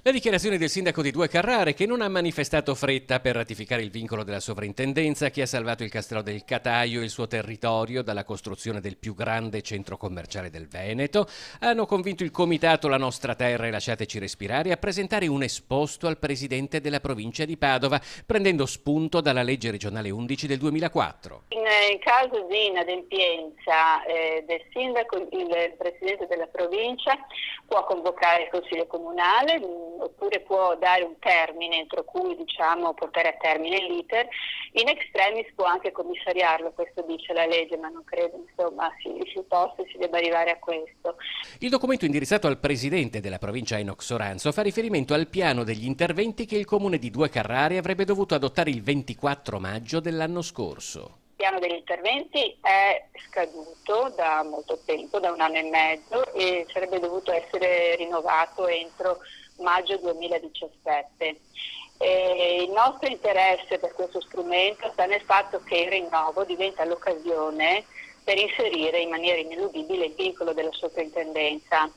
Le dichiarazioni del sindaco di Due Carrare, che non ha manifestato fretta per ratificare il vincolo della sovrintendenza che ha salvato il Castello del Cataio e il suo territorio dalla costruzione del più grande centro commerciale del Veneto, hanno convinto il comitato La Nostra Terra e Lasciateci Respirare a presentare un esposto al presidente della provincia di Padova, prendendo spunto dalla legge regionale 11 del 2004. In caso di inadempienza del sindaco, il presidente della provincia può convocare il consiglio comunale oppure può dare un termine entro cui portare a termine l'iter. In extremis può anche commissariarlo, questo dice la legge, ma non credo si possa e si debba arrivare a questo. Il documento indirizzato al presidente della provincia Enoc Soranzo fa riferimento al piano degli interventi che il comune di Due Carrare avrebbe dovuto adottare il 24 maggio dell'anno scorso. Il piano degli interventi è scaduto da molto tempo, da un anno e mezzo, e sarebbe dovuto essere rinnovato entro maggio 2017. Il nostro interesse per questo strumento sta nel fatto che il rinnovo diventa l'occasione per inserire in maniera ineludibile il vincolo della sovrintendenza.